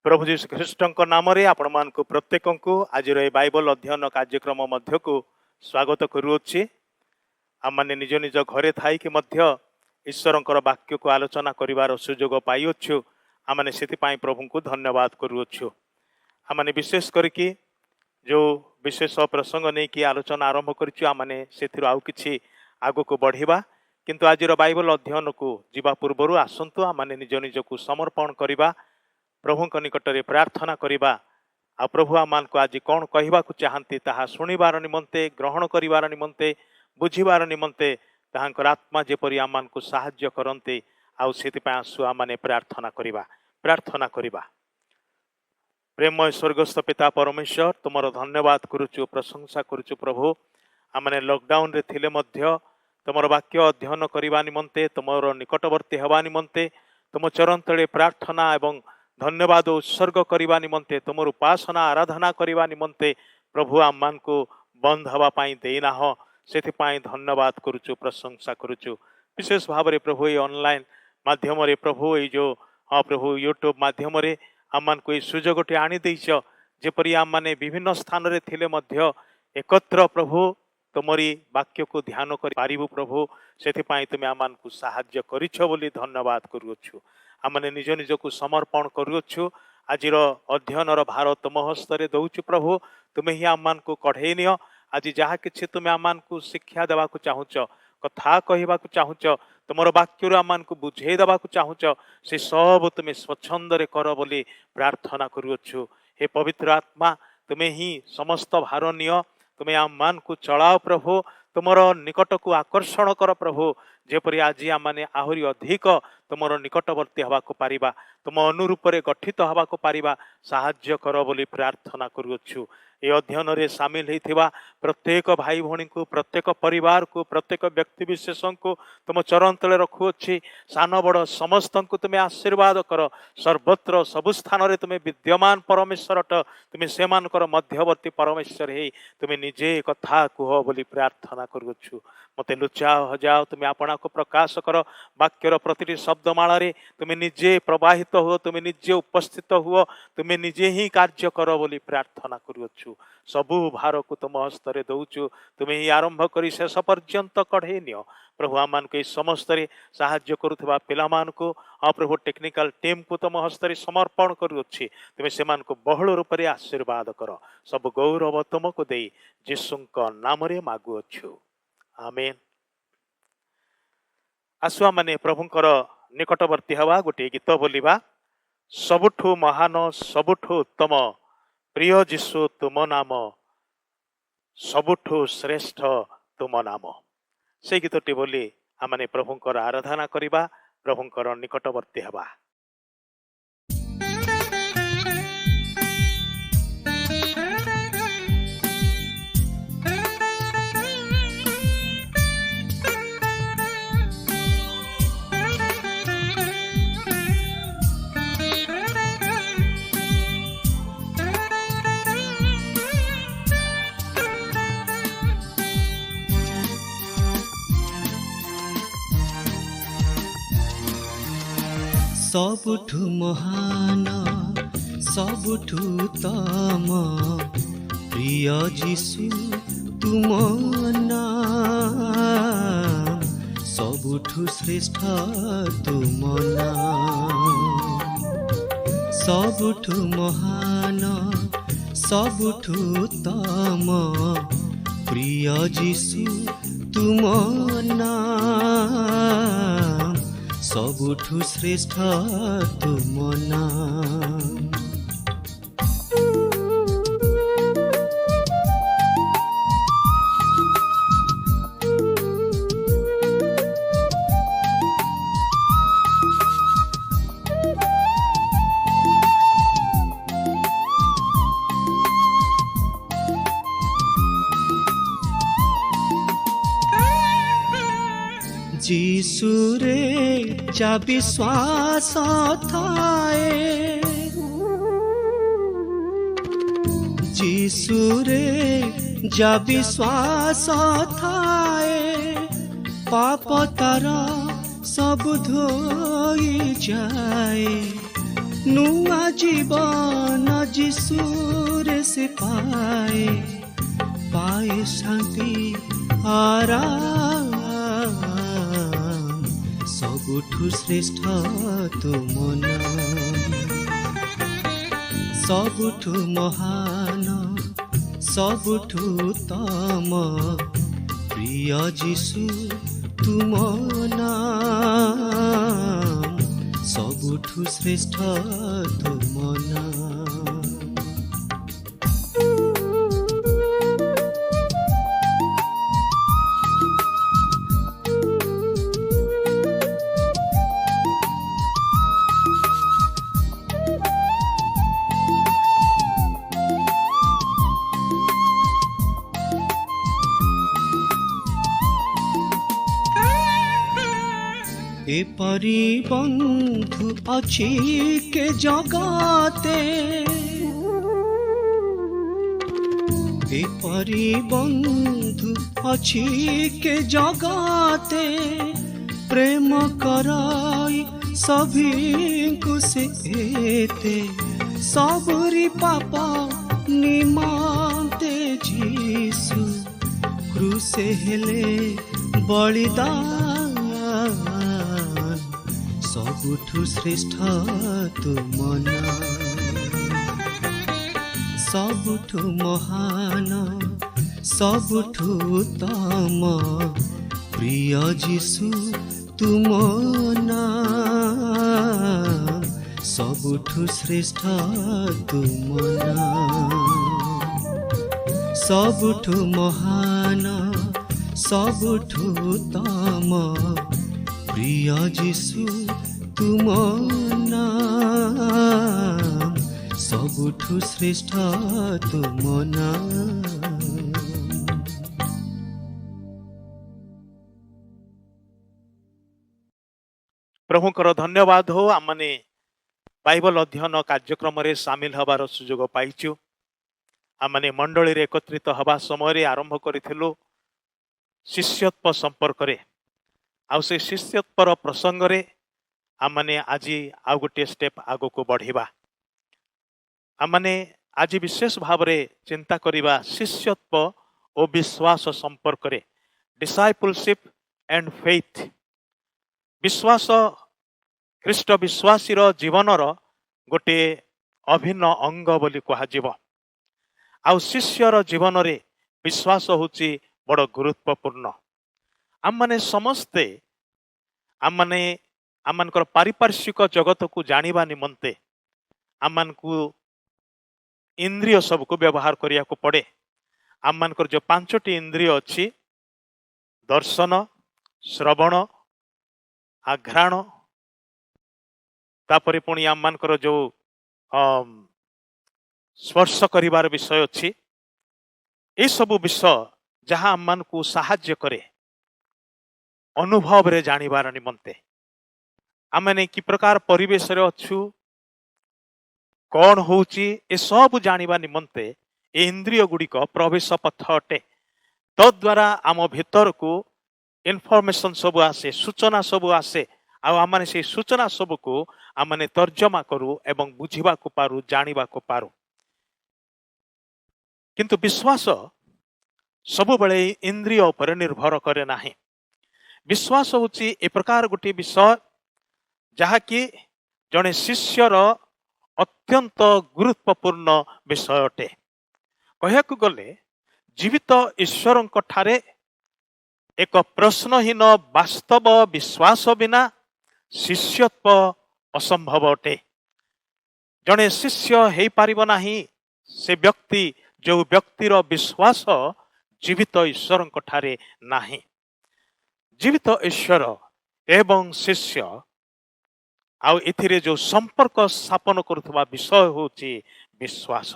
प्रभु जीशु ख्रीष्ट नाम आपण मान प्रत्येक को आज बाइबल अध्ययन कार्यक्रम मध्य को स्वागत करुच्ची। आम मैंने निज निज घरे थी ईश्वर वाक्य को आलोचना कर सुजोग पाइछु। आमने से प्रभु को धन्यवाद करुच्छु। आमने विशेष करके जो विशेष प्रसंग नहीं कि आलोचना आरंभ करने से आउ कि आग को बढ़ा किंतु आज बाइबल अध्ययन को जीवा पूर्वर आसतु आमने निज निज को समर्पण करवा प्रभु निकट में प्रार्थना करवा। आ प्रभु आम को आज कौन कहवाक चाहती ताहा शुणिबार निमंते ग्रहण करिवार निमंते बुझिबार निमंते ताहांकर आत्मा जेपरी आम को साहाय्य करते आउ से आसु आम प्रार्थना करवा। प्रेमय स्वर्गस्थ पिता परमेश्वर तुमर धन्यवाद करुचु प्रशंसा करुचु प्रभु। आमने लॉकडाउन रे थिले मध्य तुमर वाक्य अध्ययन करने निमंते तुमर निकटवर्ती हवा निमंते तुम चरण तले प्रार्थना एवं धन्यवाद उत्सर्ग करने निमंते तुम उपासना आराधना करने निमंते प्रभु आम मान को बंद हवापाई देना से धन्यवाद करुचु प्रशंसा करुचु। विशेष भाव में प्रभु ये ऑनलाइन माध्यम प्रभु ये जो हाँ प्रभु यूट्यूब माध्यम आम मान को सुजोगटे आनी जेपरी आम मैंने विभिन्न स्थान रे थिले मध्य एकत्र प्रभु तुमरी वाक्य को ध्यान कर पारिबु प्रभु से तुम्हें आम मान को साहाय्य करिछ बोली धन्यवाद करुछु। आमने निज निज को समर्पण करुछु। आज अध्ययन भार तुम हस्तरे दौचु प्रभु तुम्हें ही आम मान को कढ़े नियो। आज जहाँ कि तुम्हें आम मान को शिक्षा देवा चाहूच कथा कहवा चाहूच तुमर वाक्य आम मान को बुझे देवा चाहूच से सब तुम्हें स्वच्छंदरे कर बोली प्रार्थना करुछु। हे पवित्र आत्मा तुम्हें ही समस्त भार नियो तुम्हें आम मान को चलाओ प्रभु तुमर निकट को आकर्षण कर प्रभु जेपरी आज आम मैंने आहरी अधिक तुमर निकटवर्ती हवा को पारिबा तुम अनुरूप गठित हवा को पारिबा साहाय्य कर बोली प्रार्थना करुछु। ये अध्ययन रे सामिल होइथिबा प्रत्येक भाई भौणी को प्रत्येक परिवार को प्रत्येक व्यक्ति विशेष को तुम चरण तले रखुअछि। सान बड़ समस्त को तुम्हें आशीर्वाद कर सर्वत्र सबु स्थान रे तुम्हें विद्यमान परमेश्वर तुम्हें से मध्यवर्ती परमेश्वर हे तुम्हें निजे कथा कुह बोली प्रार्थना करुछु। मते लुचाओ हजाओ तुम्हें आपना को प्रकाश कर वाक्यर प्रति शब्दमाला रे तुम्हें निजे प्रवाहित हुओ तुम्हें निजे उपस्थित हुओ तुम्हें निजे ही कार्य कर बोली प्रार्थना करुछु। सबु भार को तुम हस्तरे दौचु तुम्हें ही आरंभ कर शेष पर्यंत कढ़े नियो प्रभु आम मान को समस्त साहाय्य करुवा पिलामान को हाँ प्रभु टेक्निकल टीम को तुम हस्तरे समर्पण करुच्छी तुम्हें से बहुल रूप से आशीर्वाद कर सब गौरव तुमको दे यीशुंक नाम रे मागुअछु आमेन। आसुआ माने प्रभुंकर निकटवर्ती हवा गोटे गीत बोलिबा। सबुठु महान सबुठु उत्तम प्रिय जीशु तुम नाम सबुठु श्रेष्ठ तुम नाम से गीतटी बोली आमने प्रभुंकर आराधना करिबा प्रभुंकर निकटवर्ती हवा। सबुठु महान सबुठु उत्तम प्रिय जीशु तुम नाम सबुठु श्रेष्ठ तुम नाम सबुठु महान सबुठु उत्तम प्रिय जीशु तुम नाम सबुठु श्रेष्ठ तुम नाम। जीशुरे जा विश्वास थाए जीशुरे जा विश्वास थाए पाप तार सब धोई जाए ନୂଆ ଜୀବନ ଯିଶୁରେ ସେ ପାଏ, ପାଏ ଶାନ୍ତି ଆରାମ। ସବୁଠୁ ଶ୍ରେଷ୍ଠ ତୁମ ନାମ, ସବୁଠୁ ମହାନ, ସବୁଠୁ ଉତ୍ତମ ପ୍ରିୟ ଯୀଶୁ ତୁମ ନାମ, ସବୁଠୁ ଶ୍ରେଷ୍ଠ ତୁମ ନାମ। এপরি বন্ধু অছি কে জগতে, এপরি বন্ধু অছি কে জগতে, প্রেম করাই সভিଙ୍କୁ ସେ ଏତେ, ସବୁରି ପାପ ନିମନ୍ତେ ଯୀଶୁ କ୍ରୁଶେ ହେଲେ ବଳିଦାନ, ସବୁଠୁ ଶ୍ରେଷ୍ଠ ତୁମ ନାମ, ସବୁଠୁ ମହାନ, ସବୁଠୁ ଉତ୍ତମ ପ୍ରିୟ ଯୀଶୁ ତୁମ ନାମ, ସବୁଠୁ ଶ୍ରେଷ୍ଠ ତୁମ ନାମ, ସବୁଠୁ ମହାନ, ସବୁଠୁ ଉତ୍ତମ প্রিয় যিশু তুম নাম, ସବୁଠୁ ଶ୍ରେଷ୍ଠ ତୁମ ନାମ। ପ୍ରଭୁଙ୍କର ଧନ୍ୟବାଦ ହଉ। ଆମମାନେ ବାଇବଲ ଅଧ୍ୟୟନ କାର୍ଯ୍ୟକ୍ରମରେ ସାମିଲ ହେବାର ସୁଯୋଗ ପାଇଛୁ। ଆମମାନେ ମଣ୍ଡଳୀରେ ଏକତ୍ରିତ ହେବା ସମୟରେ ଆରମ୍ଭ କରିଥିଲୁ ଶିଷ୍ୟତ୍ୱ ସମ୍ପର୍କରେ। ଆଉ ସେ ଶିଷ୍ୟତ୍ୱର ପ୍ରସଙ୍ଗରେ ଆମମାନେ ଆଜି ଆଉ ଗୋଟିଏ ଷ୍ଟେପ୍ ଆଗକୁ ବଢ଼ିବା। ଆମମାନେ ଆଜି ବିଶେଷ ଭାବରେ ଚିନ୍ତା କରିବା ଶିଷ୍ୟତ୍ୱ ଓ ବିଶ୍ୱାସ ସମ୍ପର୍କରେ, ଡିସାଇପଲସିପ୍ ଆଣ୍ଡ ଫେଥ୍। ବିଶ୍ୱାସ ଖ୍ରୀଷ୍ଟ ବିଶ୍ୱାସୀର ଜୀବନର ଗୋଟିଏ ଅଭିନ୍ନ ଅଙ୍ଗ ବୋଲି କୁହାଯିବ। ଆଉ ଶିଷ୍ୟର ଜୀବନରେ ବିଶ୍ୱାସ ହେଉଛି ବଡ଼ ଗୁରୁତ୍ୱପୂର୍ଣ୍ଣ। ଆମମାନେ ସମସ୍ତେ ଆମମାନଙ୍କର ପାରିପାର୍ଶ୍ୱିକ ଜଗତକୁ ଜାଣିବା ନିମନ୍ତେ ଆମମାନଙ୍କୁ ଇନ୍ଦ୍ରିୟ ସବୁକୁ ବ୍ୟବହାର କରିବାକୁ ପଡ଼େ। ଆମମାନଙ୍କର ଯେଉଁ 5ଟି ଇନ୍ଦ୍ରିୟ ଅଛି, ଦର୍ଶନ, ଶ୍ରବଣ, ଆଘ୍ରାଣ, ତାପରେ ପୁଣି ଆମମାନଙ୍କର ଯେଉଁ ସ୍ପର୍ଶ କରିବାର ବିଷୟ ଅଛି, ଏସବୁ ବିଷୟ ଯାହା ଆମମାନଙ୍କୁ ସାହାଯ୍ୟ କରେ ଅନୁଭବରେ ଜାଣିବାର ନିମନ୍ତେ। ଆମେ କି ପ୍ରକାର ପରିବେଶରେ ଅଛୁ, କ'ଣ ହେଉଛି, ଏସବୁ ଜାଣିବା ନିମନ୍ତେ ଏ ଇନ୍ଦ୍ରିୟ ଗୁଡ଼ିକ ପ୍ରବେଶ ପଥ ଅଟେ। ତଦ୍ୱାରା ଆମ ଭିତରକୁ ଇନଫର୍ମେସନ୍ ସବୁ ଆସେ, ସୂଚନା ସବୁ ଆସେ। ଆଉ ଆମେ ସେଇ ସୂଚନା ସବୁକୁ ଆମେ ତର୍ଜମା କରୁ ଏବଂ ବୁଝିବାକୁ ପାରୁ, ଜାଣିବାକୁ ପାରୁ। କିନ୍ତୁ ବିଶ୍ୱାସ ସବୁବେଳେ ଇନ୍ଦ୍ରିୟ ଉପରେ ନିର୍ଭର କରେ ନାହିଁ। ବିଶ୍ୱାସ ହେଉଛି ଏ ପ୍ରକାର ଗୋଟିଏ ବିଷୟ ଯାହାକି ଜଣେ ଶିଷ୍ୟର ଅତ୍ୟନ୍ତ ଗୁରୁତ୍ୱପୂର୍ଣ୍ଣ ବିଷୟ ଅଟେ। କହିବାକୁ ଗଲେ ଜୀବିତ ଈଶ୍ୱରଙ୍କ ଠାରେ ଏକ ପ୍ରଶ୍ନହୀନ ବାସ୍ତବ ବିଶ୍ୱାସ ବିନା ଶିଷ୍ୟତ୍ୱ ଅସମ୍ଭବ ଅଟେ। ଜଣେ ଶିଷ୍ୟ ହେଇପାରିବ ନାହିଁ ସେ ବ୍ୟକ୍ତି ଯେଉଁ ବ୍ୟକ୍ତିର ବିଶ୍ୱାସ ଜୀବିତ ଈଶ୍ୱରଙ୍କ ଠାରେ ନାହିଁ। ଜୀବିତ ଈଶ୍ୱର ଏବଂ ଶିଷ୍ୟ ଆଉ ଏଥିରେ ଯେଉଁ ସମ୍ପର୍କ ସ୍ଥାପନ କରୁଥିବା ବିଷୟ ହେଉଛି ବିଶ୍ୱାସ।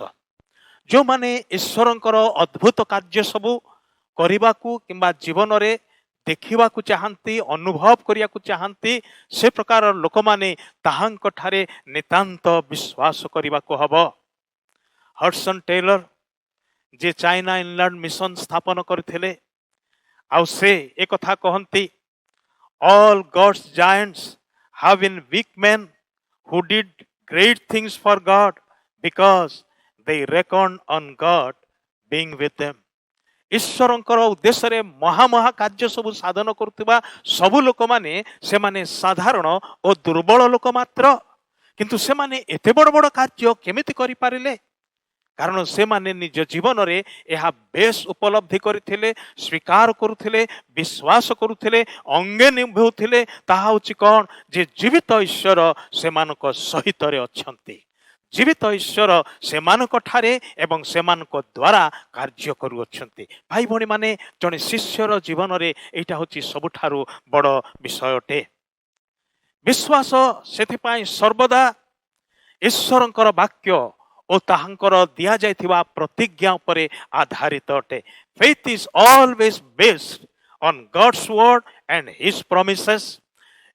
ଯେଉଁମାନେ ଈଶ୍ୱରଙ୍କର ଅଦ୍ଭୁତ କାର୍ଯ୍ୟ ସବୁ କରିବାକୁ କିମ୍ବା ଜୀବନରେ ଦେଖିବାକୁ ଚାହାନ୍ତି, ଅନୁଭବ କରିବାକୁ ଚାହାନ୍ତି, ସେ ପ୍ରକାର ଲୋକମାନେ ତାହାଙ୍କ ଠାରେ ନିତାନ୍ତ ବିଶ୍ୱାସ କରିବାକୁ ହେବ। ହଡସନ୍ ଟେଲର ଯେ ଚାଇନା ଇନଲାଣ୍ଡ ମିଶନ ସ୍ଥାପନ କରିଥିଲେ, ଆଉ ସେ ଏକଥା କହନ୍ତି, all God's giants have been weak men who did great things for God because they reckoned on God being with them. ଈଶ୍ୱରଙ୍କର ଉଦ୍ଦେଶ୍ୟରେ ମହା କାର୍ଯ୍ୟ ସବୁ ସାଧନ କରୁଥିବା ସବୁ ଲୋକମାନେ ସେମାନେ ସାଧାରଣ ଓ ଦୁର୍ବଳ ଲୋକ ମାତ୍ର। କିନ୍ତୁ ସେମାନେ ଏତେ ବଡ଼ ବଡ଼ କାର୍ଯ୍ୟ କେମିତି କରିପାରିଲେ? କାରଣ ସେମାନେ ନିଜ ଜୀବନରେ ଏହା ବେଶ ଉପଲବ୍ଧି କରିଥିଲେ, ସ୍ୱୀକାର କରୁଥିଲେ, ବିଶ୍ୱାସ କରୁଥିଲେ, ଅଙ୍ଗେ ନିଭଉଥିଲେ। ତାହା ହେଉଛି କ'ଣ? ଯେ ଜୀବିତ ଈଶ୍ୱର ସେମାନଙ୍କ ସହିତରେ ଅଛନ୍ତି। ଜୀବିତ ଈଶ୍ୱର ସେମାନଙ୍କ ଠାରେ ଏବଂ ସେମାନଙ୍କ ଦ୍ୱାରା କାର୍ଯ୍ୟ କରୁଅଛନ୍ତି। ଭାଇ ଭଉଣୀମାନେ, ଜଣେ ଶିଷ୍ୟର ଜୀବନରେ ଏଇଟା ହେଉଛି ସବୁଠାରୁ ବଡ଼ ବିଷୟ ଅଟେ। ବିଶ୍ୱାସ ସେଥିପାଇଁ ସର୍ବଦା ଈଶ୍ୱରଙ୍କର ବାକ୍ୟ ଓ ତାହାଙ୍କର ଦିଆଯାଇଥିବା ପ୍ରତିଜ୍ଞା ଉପରେ ଆଧାରିତ ଅଟେ। Faith is always based on God's word and his promises.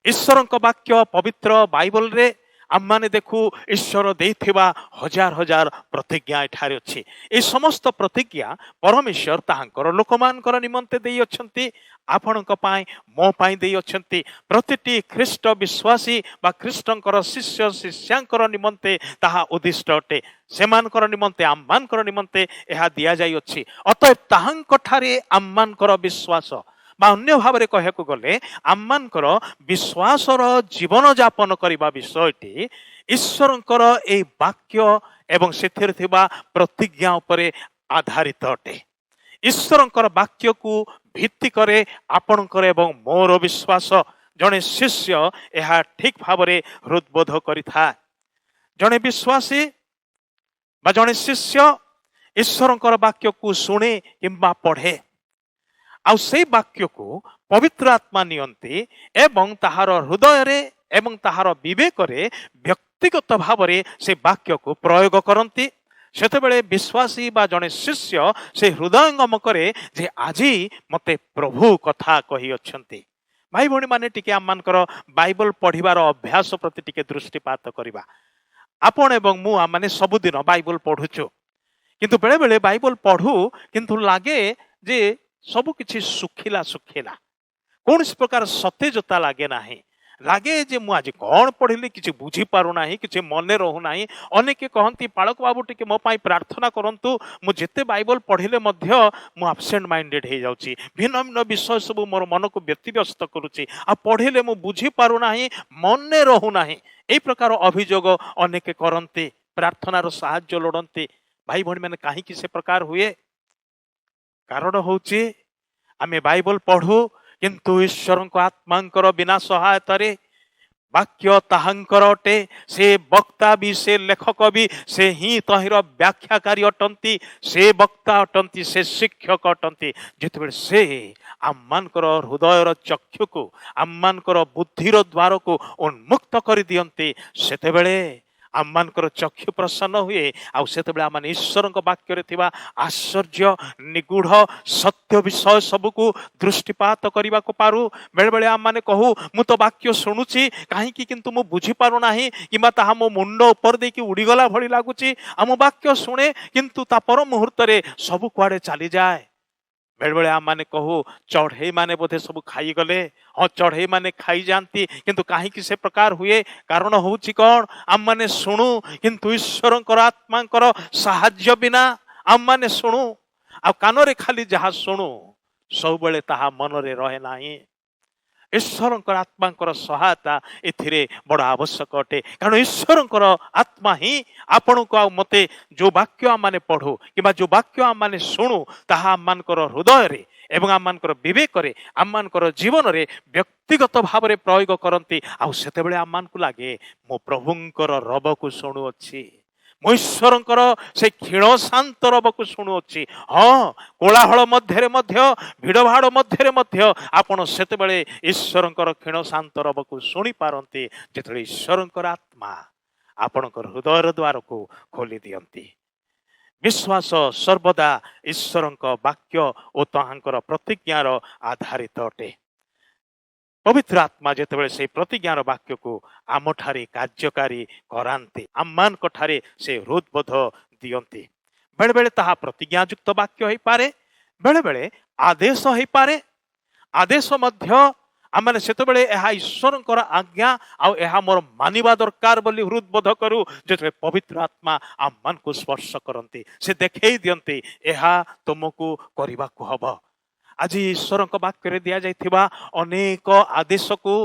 ଈଶ୍ୱରଙ୍କ ବାକ୍ୟ ପବିତ୍ର ବାଇବଲରେ ଆମମାନେ ଦେଖୁ ଈଶ୍ୱର ଦେଇଥିବା ହଜାର ହଜାର ପ୍ରତିଜ୍ଞା ଏଠାରେ ଅଛି। ଏହି ସମସ୍ତ ପ୍ରତିଜ୍ଞା ପରମେଶ୍ୱର ତାହାଙ୍କର ଲୋକମାନଙ୍କର ନିମନ୍ତେ ଦେଇଅଛନ୍ତି, ଆପଣଙ୍କ ପାଇଁ, ମୋ ପାଇଁ ଦେଇଅଛନ୍ତି। ପ୍ରତିଟି ଖ୍ରୀଷ୍ଟ ବିଶ୍ୱାସୀ ବା ଖ୍ରୀଷ୍ଟଙ୍କର ଶିଷ୍ୟ ଶିଷ୍ୟାଙ୍କର ନିମନ୍ତେ ତାହା ଉଦ୍ଦିଷ୍ଟ ଅଟେ। ସେମାନଙ୍କର ନିମନ୍ତେ, ଆମମାନଙ୍କର ନିମନ୍ତେ ଏହା ଦିଆଯାଇଅଛି। ଅତଏବ ତାହାଙ୍କଠାରେ ଆମମାନଙ୍କର ବିଶ୍ୱାସ ବା ଅନ୍ୟ ଭାବରେ କହିବାକୁ ଗଲେ ଆମମାନଙ୍କର ବିଶ୍ୱାସର ଜୀବନଯାପନ କରିବା ବିଷୟଟି ଈଶ୍ୱରଙ୍କର ଏହି ବାକ୍ୟ ଏବଂ ସେଥିରେ ଥିବା ପ୍ରତିଜ୍ଞା ଉପରେ ଆଧାରିତ ଅଟେ। ଈଶ୍ୱରଙ୍କର ବାକ୍ୟକୁ ଭିତ୍ତି କରେ ଆପଣଙ୍କର ଏବଂ ମୋର ବିଶ୍ୱାସ। ଜଣେ ଶିଷ୍ୟ ଏହା ଠିକ ଭାବରେ ହୃଦବୋଧ କରିଥାଏ। ଜଣେ ବିଶ୍ୱାସୀ ବା ଜଣେ ଶିଷ୍ୟ ଈଶ୍ୱରଙ୍କର ବାକ୍ୟକୁ ଶୁଣେ କିମ୍ବା ପଢ଼େ, ଆଉ ସେଇ ବାକ୍ୟକୁ ପବିତ୍ର ଆତ୍ମା ନିଅନ୍ତି ଏବଂ ତାହାର ହୃଦୟରେ ଏବଂ ତାହାର ବିବେକରେ ବ୍ୟକ୍ତିଗତ ଭାବରେ ସେ ବାକ୍ୟକୁ ପ୍ରୟୋଗ କରନ୍ତି। ସେତେବେଳେ ବିଶ୍ୱାସୀ ବା ଜଣେ ଶିଷ୍ୟ ସେ ହୃଦୟଙ୍ଗମ କରେ ଯେ ଆଜି ମୋତେ ପ୍ରଭୁ କଥା କହିଅଛନ୍ତି। ଭାଇ ଭଉଣୀମାନେ, ଟିକେ ଆମମାନଙ୍କର ବାଇବଲ ପଢ଼ିବାର ଅଭ୍ୟାସ ପ୍ରତି ଟିକେ ଦୃଷ୍ଟିପାତ କରିବା। ଆପଣ ଏବଂ ମୁଁ ଆମମାନେ ସବୁଦିନ ବାଇବଲ ପଢ଼ୁଛୁ, କିନ୍ତୁ ବେଳେବେଳେ ବାଇବଲ ପଢ଼ୁ କିନ୍ତୁ ଲାଗେ ଯେ ସବୁ କିଛି ଶୁଖିଲା ଶୁଖିଲା, କୌଣସି ପ୍ରକାର ସତେଜତା ଲାଗେ ନାହିଁ। ଲାଗେ ଯେ ମୁଁ ଆଜି କ'ଣ ପଢ଼ିଲି କିଛି ବୁଝିପାରୁନାହିଁ, କିଛି ମନେ ରହୁନାହିଁ। ଅନେକେ କହନ୍ତି, ପାଳକ ବାବୁ ଟିକେ ମୋ ପାଇଁ ପ୍ରାର୍ଥନା କରନ୍ତୁ, ମୁଁ ଯେତେ ବାଇବଲ ପଢ଼ିଲେ ମଧ୍ୟ ମୁଁ ଆବସେଣ୍ଟ ମାଇଣ୍ଡେଡ୍ ହେଇଯାଉଛି। ଭିନ୍ନ ଭିନ୍ନ ବିଷୟ ସବୁ ମୋର ମନକୁ ବ୍ୟତିବ୍ୟସ୍ତ କରୁଛି, ଆଉ ପଢ଼ିଲେ ମୁଁ ବୁଝିପାରୁନାହିଁ, ମନେ ରହୁନାହିଁ। ଏହି ପ୍ରକାର ଅଭିଯୋଗ ଅନେକେ କରନ୍ତି, ପ୍ରାର୍ଥନାର ସାହାଯ୍ୟ ଲୋଡ଼ନ୍ତି। ଭାଇ ଭଉଣୀମାନେ, କାହିଁକି ସେ ପ୍ରକାର ହୁଏ? କାରଣ ହେଉଛି ଆମେ ବାଇବଲ ପଢ଼ୁ କିନ୍ତୁ ଈଶ୍ୱରଙ୍କ ଆତ୍ମାଙ୍କର ବିନା ସହାୟତାରେ ବାକ୍ୟ ତାହାଙ୍କର ଅଟେ। ସେ ବକ୍ତା ବି, ସେ ଲେଖକ ବି ସେ ହିଁ ତହିଁର ବ୍ୟାଖ୍ୟାକାରୀ ଅଟନ୍ତି, ସେ ବକ୍ତା ଅଟନ୍ତି, ସେ ଶିକ୍ଷକ ଅଟନ୍ତି। ଯେତେବେଳେ ସେ ଆମମାନଙ୍କର ହୃଦୟର ଚକ୍ଷୁକୁ, ଆମମାନଙ୍କର ବୁଦ୍ଧିର ଦ୍ୱାରକୁ ଉନ୍ମୁକ୍ତ କରିଦିଅନ୍ତି, ସେତେବେଳେ ଆମମାନଙ୍କର ଚକ୍ଷୁ ପ୍ରସନ୍ନ ହୁଏ। ଆଉ ସେତେବେଳେ ଆମମାନେ ଈଶ୍ୱରଙ୍କ ବାକ୍ୟରେ ଥିବା ଆଶ୍ଚର୍ଯ୍ୟ ନିଗୂଢ଼ ସତ୍ୟ ବିଷୟ ସବୁକୁ ଦୃଷ୍ଟିପାତ କରିବାକୁ ପାରୁ। ବେଳେବେଳେ ଆମମାନେ କହୁ, ମୁଁ ତ ବାକ୍ୟ ଶୁଣୁଛି କାହିଁକି କିନ୍ତୁ ମୁଁ ବୁଝିପାରୁନାହିଁ, କିମ୍ବା ତାହା ମୋ ମୁଣ୍ଡ ଉପରେ ଦେଇକି ଉଡ଼ିଗଲା ଭଳି ଲାଗୁଛି। ଆଉ ମୁଁ ବାକ୍ୟ ଶୁଣେ କିନ୍ତୁ ତା ପର ମୁହୂର୍ତ୍ତରେ ସବୁ କୁଆଡ଼େ ଚାଲିଯାଏ। ବେଳେବେଳେ ଆମମାନେ କହୁ, ଚଢ଼େଇ ମାନେ ବୋଧେ ସବୁ ଖାଇଗଲେ। ହଁ, ଚଢ଼େଇ ମାନେ ଖାଇଯାଆନ୍ତି, କିନ୍ତୁ କାହିଁକି ସେ ପ୍ରକାର ହୁଏ? କାରଣ ହେଉଛି କ'ଣ? ଆମମାନେ ଶୁଣୁ କିନ୍ତୁ ଈଶ୍ୱରଙ୍କର ଆତ୍ମାଙ୍କର ସାହାଯ୍ୟ ବିନା ଆମମାନେ ଶୁଣୁ, ଆଉ କାନରେ ଖାଲି ଯାହା ଶୁଣୁ ସବୁବେଳେ ତାହା ମନରେ ରହେ ନାହିଁ। ଈଶ୍ୱରଙ୍କର ଆତ୍ମାଙ୍କର ସହାୟତା ଏଥିରେ ବଡ଼ ଆବଶ୍ୟକ ଅଟେ। କାରଣ ଈଶ୍ୱରଙ୍କର ଆତ୍ମା ହିଁ ଆପଣଙ୍କୁ ଆଉ ମୋତେ ଯେଉଁ ବାକ୍ୟ ଆମମାନେ ପଢ଼ୁ କିମ୍ବା ଯେଉଁ ବାକ୍ୟ ଆମମାନେ ଶୁଣୁ, ତାହା ଆମମାନଙ୍କର ହୃଦୟରେ ଏବଂ ଆମମାନଙ୍କର ବିବେକରେ, ଆମମାନଙ୍କର ଜୀବନରେ ବ୍ୟକ୍ତିଗତ ଭାବରେ ପ୍ରୟୋଗ କରନ୍ତି। ଆଉ ସେତେବେଳେ ଆମମାନଙ୍କୁ ଲାଗେ, ମୁଁ ପ୍ରଭୁଙ୍କର ରବକୁ ଶୁଣୁଅଛି, ମୁଁ ଈଶ୍ୱରଙ୍କର ସେ କ୍ଷୀଣ ଶାନ୍ତ ରବକୁ ଶୁଣୁଅଛି। ହଁ, କୋଳାହଳ ମଧ୍ୟରେ ମଧ୍ୟ, ଭିଡ଼ଭାଡ଼ ମଧ୍ୟରେ ମଧ୍ୟ ଆପଣ ସେତେବେଳେ ଈଶ୍ୱରଙ୍କର କ୍ଷୀଣ ଶାନ୍ତ ରବକୁ ଶୁଣିପାରନ୍ତି, ଯେତେବେଳେ ଈଶ୍ୱରଙ୍କର ଆତ୍ମା ଆପଣଙ୍କର ହୃଦୟର ଦ୍ୱାରକୁ ଖୋଲି ଦିଅନ୍ତି। ବିଶ୍ୱାସ ସର୍ବଦା ଈଶ୍ୱରଙ୍କ ବାକ୍ୟ ଓ ତାହାଙ୍କର ପ୍ରତିଜ୍ଞାର ଆଧାରିତ ଅଟେ। ପବିତ୍ର ଆତ୍ମା ଯେତେବେଳେ ସେହି ପ୍ରତିଜ୍ଞାର ବାକ୍ୟକୁ ଆମଠାରେ କାର୍ଯ୍ୟକାରୀ କରାନ୍ତି, ଆମମାନଙ୍କ ଠାରେ ସେ ହୃଦବୋଧ ଦିଅନ୍ତି। ବେଳେବେଳେ ତାହା ପ୍ରତିଜ୍ଞାଯୁକ୍ତ ବାକ୍ୟ ହେଇପାରେ, ବେଳେବେଳେ ଆଦେଶ ହେଇପାରେ। ଆଦେଶ ମଧ୍ୟ आम से ईश्वर आज्ञा आ मोर मानिबा दरकार बोली हृदबोध करू जो पवित्र आत्मा आम मान को स्पर्श करती से देखई दियंती एहा तुमको करने को हब। आज ईश्वर वाक्य दि जाइथिबा अनेक आदेश को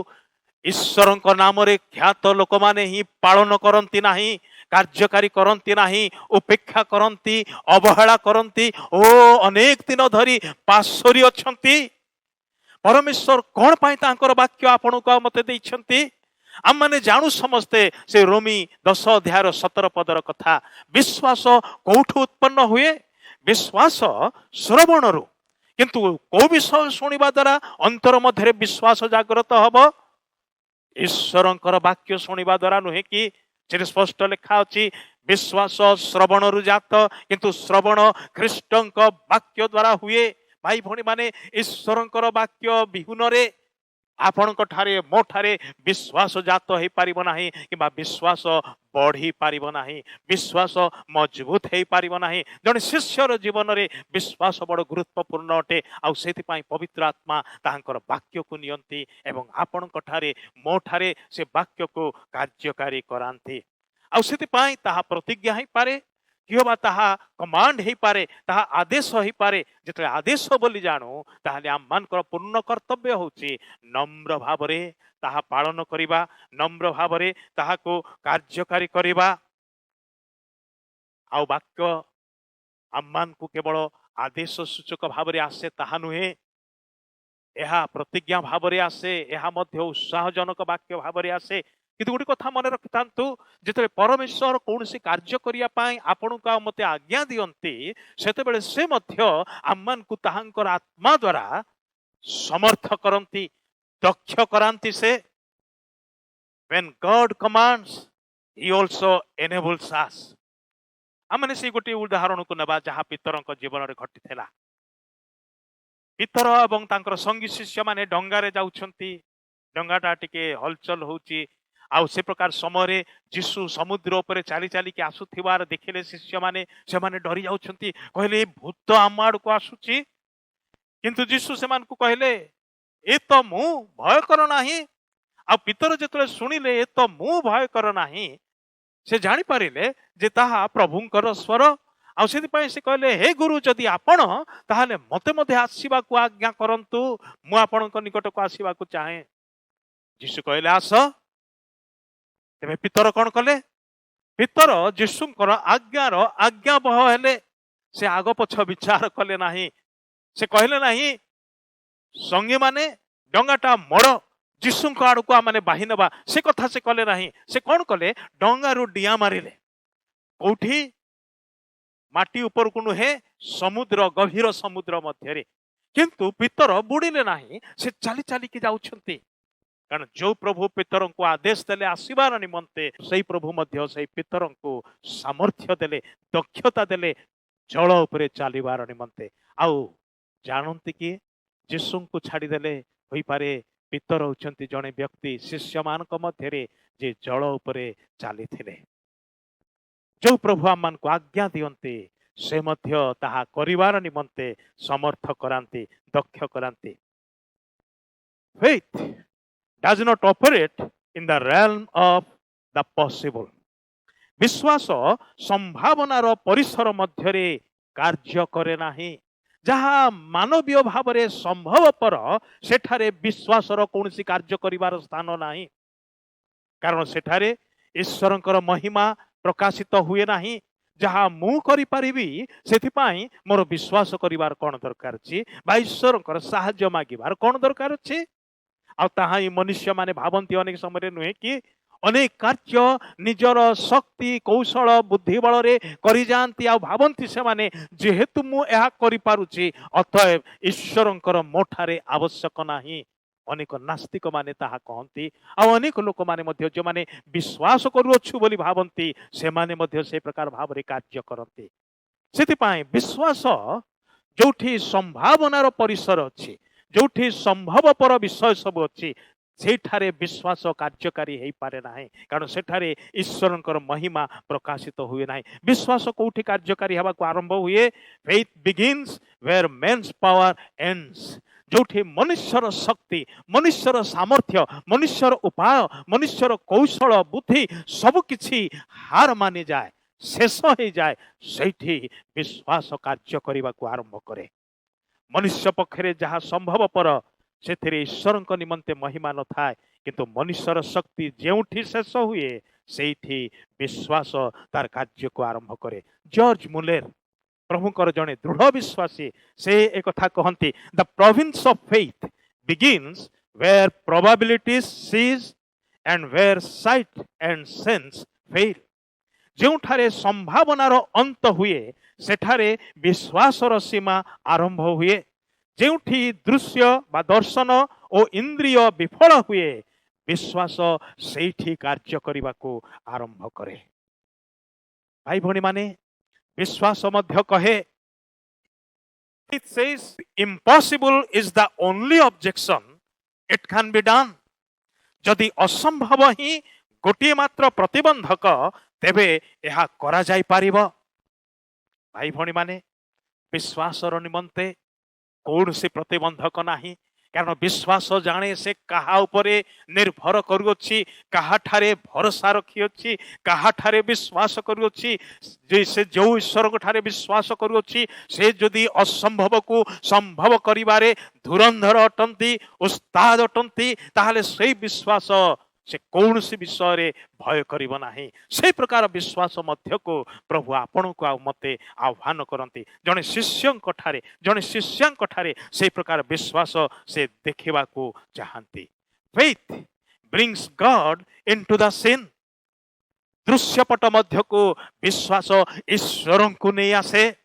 ईश्वर नाम ख्यात लोक माने ही पालन करती नहीं, कार्यकारी करती नहीं, उपेक्षा करती, अवहेला करती ओ अनेक दिन धरी पाशरी अछंती। परमेश्वर कौन पाई तांकर वाक्य आपण को मते देइछंती? आम माने जानू समस्ते से रोमी 10 अध्याय 17 पदर कथा। विश्वास कोठु उत्पन्न हुए? विश्वास श्रवणरु। किंतु को विषय शुणिबा द्वारा अंतर मध्य विश्वास जागृत हब? ईश्वरंकर वाक्य शुणिबा द्वारा नुहे कि से स्पष्ट लिखा अछि विश्वास श्रवणरु जात किंतु श्रवण ख्रीष्टंक वाक्य द्वारा हुए। भाई भणी माने ईश्वरंकर वाक्य विहुन रे आपणक ठारे मो ठारे विश्वास जात हो पारिबो नाही किबा विश्वास बढ़ी पारिबो नाही, विश्वास मजबूत हो पारिबो नाही। जने शिष्यर जीवन रे विश्वास बड़ गुरुत्वपूर्ण अटे। आ सेति पई पवित्र आत्मा तांकर वाक्य को नियंती एवं आपणक ठारे मो ठारे से वाक्य को कार्यकारी करांती। आ सेति पई ताहा प्रतिज्ञा ही पारे किबा ताहा कमांड ही पारे, ताहा आदेश ही पारे। जिते आदेश बोली जानू ताहले आम मानकर पूर्ण कर्तव्य होची नम्र भावरे ताहा पालन करिबा, नम्र भावरे ताहा को कार्यकारी करिबा। आ वाक्य आम मान को केवल आदेश सूचक भावरे आसे ताहा नुहे, एहा प्रतिज्ञा भावरे आसे, एहा मध्य उत्साहजनक वाक्य भावरे आसे। किंतु गोटे कथा मन रखिथांतु जिते परमेश्वर कौन सी कार्य करिया पाई आपन को मते आज्ञा दियंती सेतेबेले से मध्य आम्मान को ताहांकर आत्मा द्वारा समर्थ करंती, दक्ष करांती। से when God commands he also enables us। आमने से गोटे उदाहरण को नबा जहा पितरंक जीवन रे घटिथेला। पितर एवं तांकर संगी शिष्य माने डंगारे जाउछंती, डंगाटा टिके हलचल होउची। आउ से प्रकार समय जीशु समुद्र उपरे चाली चाली के आसुथिबार देखिले शिष्य माने से माने डरी जाउछंती, कहले भूत आम आड़ को आसुची। किंतु जीशु से मान को कहले ए तो मु भय कर नाही। आ पितर जेतले सुनिले ए तो मु भय कर नाही से जानि पारिले जे ताहा प्रभुंकर स्वर। आ सेति पई से कहले हे गुरु जदि आपण ताहाले मते मते आसीबा को आज्ञा करंतु, मु आपणक निकट को आसीबा को चाहे। जीशु कहले आस। तेरे पितर कौन कले? पितर जीशुंकर आज्ञार आज्ञाबह हेले। से आग पछ विचार कले नाही। से कहले नाही संगी माने डंगाटा मोड़ जीशुंक आड़ को आने बाही नबा, से कथा से कले नाही। से कौन कले? डंगारू डिया मारिले कौठी माटी ऊपर को नुहे, समुद्र गभीर समुद्र मध्य। किंतु पितर बुड़िले नाही, से चाली चाली की जाउछंती। कारण जो प्रभु पितर को आदेश देले आसीबार निमंते सही प्रभु मध्य सही पितर को सामर्थ्य देले, दक्षता देले जल उपरे चलिबार निमंते। आउ जानती कि जीशु को छाड़ी देले होई पारे पितर होचंती जने व्यक्ति शिष्य मानक मध्य जे जल उपरे चली थिले। जो प्रभु आम मान को आज्ञा दियंते से मध्य ताहा करिवार निमंते समर्थ करांती, दक्ष करांती। Faith does not operate in the realm of the possible। विश्वास संभावनार परिसर मध्यरे कार्य करे नाही। जहा मानवीय भावरे संभवपर सेठारे विश्वासर कौनसी कार्य करिवार स्थान नाही। कारण सेठारे ईश्वरंकर महिमा प्रकाशित हुए नाही। जहा मु करि परिबी सेथिपाई मोर विश्वास करिवार कोन दरकार अछि, बा ईश्वरंकर सहाय्य मागिबार कोन दरकार अछि। आ ताहा मनुष्य माने भावंती अनेक समय नुहे कि अनेक कार्य निजर शक्ति कौशल बुद्धि बल रे करि जानती। आ भावंती से माने जेहेतु मु एहा करि पारुची अतएव ईश्वरंकर मोठारे आवश्यक नाही। अनेक नास्तिक माने ताहा कहंती। आ अनेक लोक माने मध्य जो माने विश्वास करूअछु बोली भावंती से माने मध्य से प्रकार भाव रे कार्य करंती। सेति पाए विश्वास जोठी संभावनार परिसर अछि, जोठी संभवपर विषय सब अच्छी सेठारे विश्वास कार्यकारी हो पारे ना। कारण सेठारे ईश्वरंकर महिमा प्रकाशित हुए ना। विश्वास कौटी कार्यकारी हवा को आरंभ हुए? Faith begins where man's power ends. जोठी मनुष्यर शक्ति, मनुष्यर सामर्थ्य, मनुष्यर उपाय, मनुष्यर कौशल बुद्धि सबकिछि हार मानि जाए, शेष हो जाए, सेठी विश्वास कार्य करने को आरंभ करे। मनुष्य पक्षरे जहाँ संभवपर से ईश्वर निमंते महिमा न थाए, किंतु मनुष्यर शक्ति जेउठी शेष हुए सेठी विश्वास तार कार्य को आरंभ करे। जॉर्ज मुलेर प्रभुकर जड़े दृढ़ विश्वासी से एक कथा कहती, the province of faith begins where probabilities cease and where sight and sense fail. जोठारे संभावनार अंत हुए सेठारे विश्वासर सीमा आरंभ हुए। जेउठी दृश्य बा दर्शन और इंद्रिय विफल हुए विश्वास सेठी कार्य करने को आरंभ करे। भाई भणी माने विश्वास मध्य कहे, it says impossible is the only objection, it can be done। जदि असंभव ही गोटे मात्र प्रतिबंधक तेबे यह करा जाई पारिबो। भाई भणी माने विश्वासर निमंते कौन से प्रतिबंधक नाही, कारण विश्वास जाने से कहा उपरे निर्भर करुछि, कहा ठारे भरोसा रखिछि, कहा ठारे विश्वास करुछि। से जो ईश्वर को ठारे विश्वास करुछि से जदि असंभव को संभव करिबारे धुरंधर अटंती, उस्ताद अटंती, ताहले से विश्वास से कौन सी विषय रे भय करिबो नाही। से प्रकार विश्वास मध्य को प्रभु आपण को मते आह्वान करती। जने शिष्यंक ठारे से प्रकार विश्वास से देखिबा को चाहती। Faith brings God into the scene. दृश्यपट मध्य को विश्वास ईश्वर को नहीं आसे।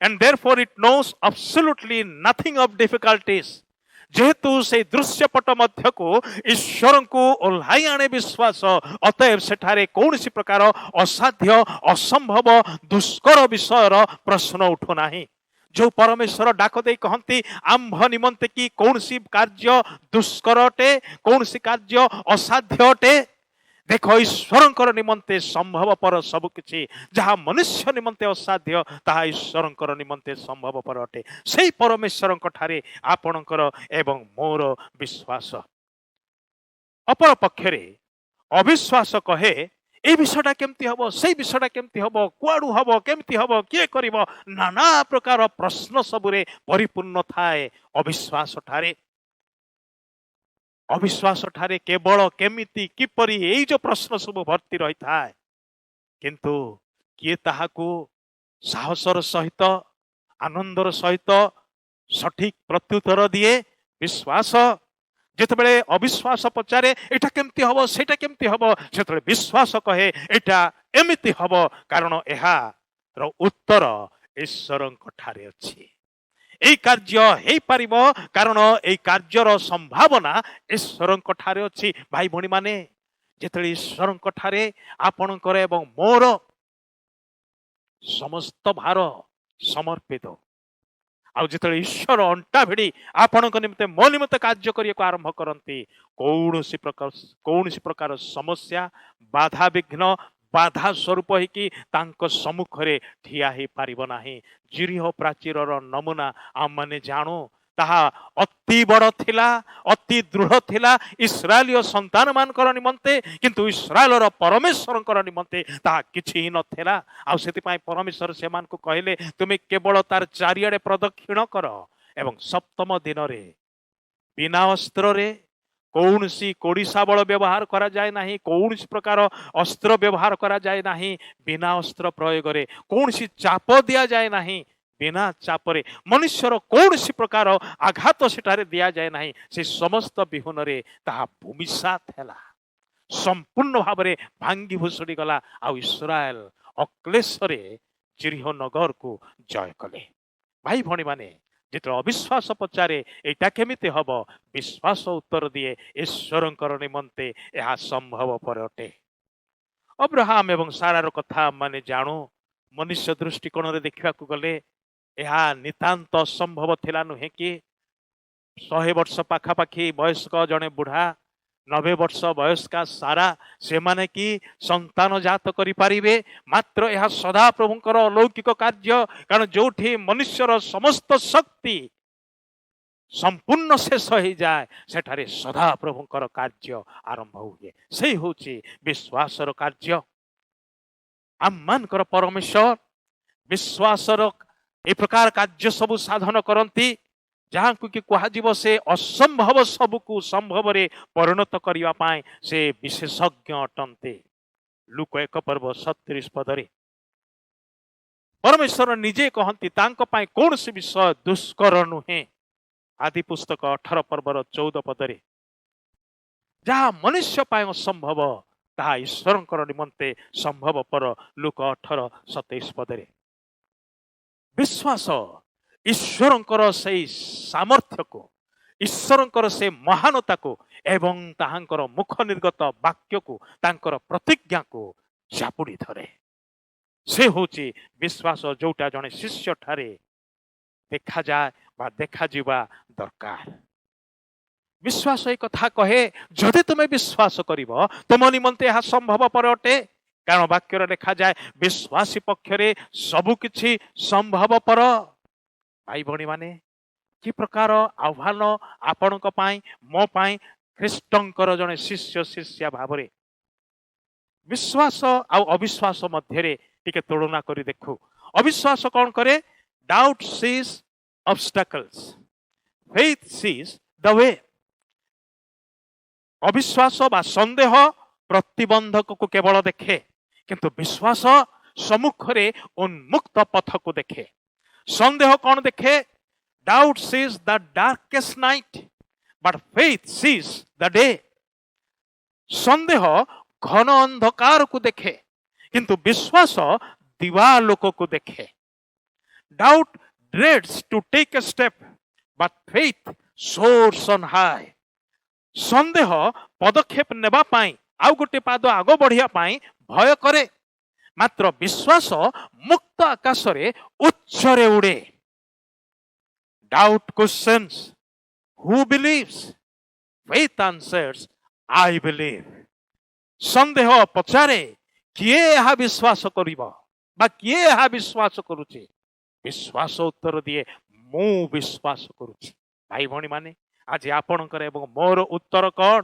And therefore it knows absolutely nothing of difficulties. जेहेतु से दृश्यपट मध्य को ईश्वर को ओह्लाई आने विश्वास, अतएव सेठारे कौन सी प्रकार असाध्य असंभव दुष्कर विषयर प्रश्न उठु नाही। जो परमेश्वर डाक दे कहती आंभ निमंते कि कौन सी कार्य दुष्कर अटे, कौन सी कार्य असाध्य अटे। देखो ईश्वर निमंते संभव पर सबकिछि, जहाँ मनुष्य निमंते असाध्य ताहा ईश्वर निमंते संभव पर अटे। से परमेश्वर ठारे आपणकर एवं मोर विश्वास। अपर पक्षरे अविश्वास कहे ए विषयटा केमती हबो, से विषयटा केमती हबो, कुआडू हबो, केमती हबो, किए करिवो, नाना प्रकार प्रश्न सबुरे परिपूर्ण थाए अविश्वास ठारे। अविश्वास ठारे केवल केमिति किपरि एई जो प्रश्न सब भर्ती रही थाए, किंतु किए ताहाकू साहसर सहित आनंदर सहित सठिक प्रत्युत्तर दिए। विश्वास जेतेबेले अविश्वास पचारे एटा केमती हबो, सेटा केमती हबो, सेतेबेले विश्वास कहे एटा एमिति हबो, कारण एहार उत्तर ईश्वरଙ୍କ ठारे अछि। এই कार्य हेई पारिबो कारण এই କାର୍ଯ୍ୟର संभावना ईश्वरଙ୍କ ठारे अछि। भाई भणी माने जेतळे ईश्वरଙ୍କ ठारे आपणकर एवं मोर समस्त भार समर्पित, आउ जेतळे ईश्वर अंटा भिड़ी आपणक निमित्ते मो निमित्ते कार्य करिया को आरंभ करंती, कौनसी प्रकार समस्या बाधा विघ्न बाधा स्वरूप ही तांको सम्मुखरे ठिया ही पारिबो नाही। जिरिह प्राचीरर नमूना आम माने जाणु, ताहा अति बड़ थिला, अति दृढ़ थिला इस्राएलीय संतान मानकर निमंते, किंतु इस्राएलर परमेश्वरकर निमंते ताहा किछि ही नथिला। आ सेति पई परमेश्वर सेमान को कहले तुमे केवल तार चारियाडे प्रदक्षिण कर, एवं सप्तम दिन रे बिना अस्त्र रे कौन सी कोड़िशा बल व्यवहार करा जाए नहीं, कौन सी प्रकार अस्त्र व्यवहार करा जाए नहीं, बिना अस्त्र प्रयोग रे कौन सी चाप दिया जाए नहीं, बिना चापरे मनुष्यर कौन सी प्रकार आघात सेठारे दिया जाए नहीं। से समस्त विहुन रे ताहा भूमिसात हैला, संपूर्ण भाव में भांगी भुसुड़ी गला। आ इस्राएल अक्लेशरे जिरिह नगर को जय कले। भाई भणी माने जिते अविश्वास पचारे एटा केमिति हबो, विश्वास उत्तर दिए ईश्वरंकर निमंते यह संभव पर अटे। अब्राहम एवं सारार कथा माने जाणु, मनुष्य दृष्टिकोण रे देखा गले यह नितांत असंभव थिला नुहे कि 100 वर्ष पाखापाखि वयस्क जड़े बुढ़ा 90 वर्ष वयस्का सारा से माने कि संतान जात करि पारिबे, मात्र यह सदा प्रभुंकर अलौकिक कार्य। कारण जोठी मनुष्यर समस्त शक्ति संपूर्ण शेष हो जाए सेठारे सदा प्रभुंकर कार्य आरंभ हुए से होची विश्वासर कार्य आम मानकर परमेश्वर विश्वासर ए प्रकार कार्य सबु साधन करती जहाँ कि कह से असंभव सबको संभव रे परिणत करने पाए से विशेषज्ञ अटंते लुक 1:37 पदरे परमेश्वर निजे कहती कौन सी विषय दुष्कर नुहे आदि पुस्तक 18 पर्वर 14 पदरे जहाँ मनुष्य पाए असंभव ताहा ईश्वर निमंते संभव पर लुक 18:27 पदरे विश्वास ईश्वर से सामर्थ्य को ईश्वर से महानता को एवं ताहांकर मुख निर्गत वाक्य को तांकर प्रतिज्ञा को चापुड़ी धरे से होची विश्वास जोटा जने शिष्य ठारे देखा जाए बा देखा जीवा दरकार विश्वास एक कथा कहे जदि तुम्हें विश्वास करिवो तुम निमंते यह संभव पर अटे कारण वाक्य लिखा जाए विश्वासी पक्षरे सबु किछि संभव पर भाई भणी माने कि प्रकार आह्वान आपण मो पाई ख्रीष्टंकर जने शिष्य शिष्या भावरे विश्वास आ अविश्वास मध्य टिके तुलना करी देखु अविश्वास कौन करे doubt sees obstacles faith sees the way अविश्वास बा संदेह प्रतिबंधक को केवल देखे किंतु विश्वास सम्मुख रे उन्मुक्त पथ को देखे संदेह कौन देखे doubt sees the darkest night but faith sees the day संदेह घन अंधकार को देखे किंतु विश्वास दिवालोक को देखे doubt dreads to take a step but faith soars on high संदेह पदक्षेप नेबा पाई आउ गोटे पाद आग बढ़िया पाई भय करे मात्र विश्वास मुक्त आकाश रे उच्च रे उड़े doubt questions who believes faith answers I believe संदेह पचारे किए यह विश्वास करिबो बा किए यह विश्वास करूची विश्वास उत्तर दिए मु विश्वास करुछि भाई भणी माने आज आपणकर एवं मोर उत्तर कौन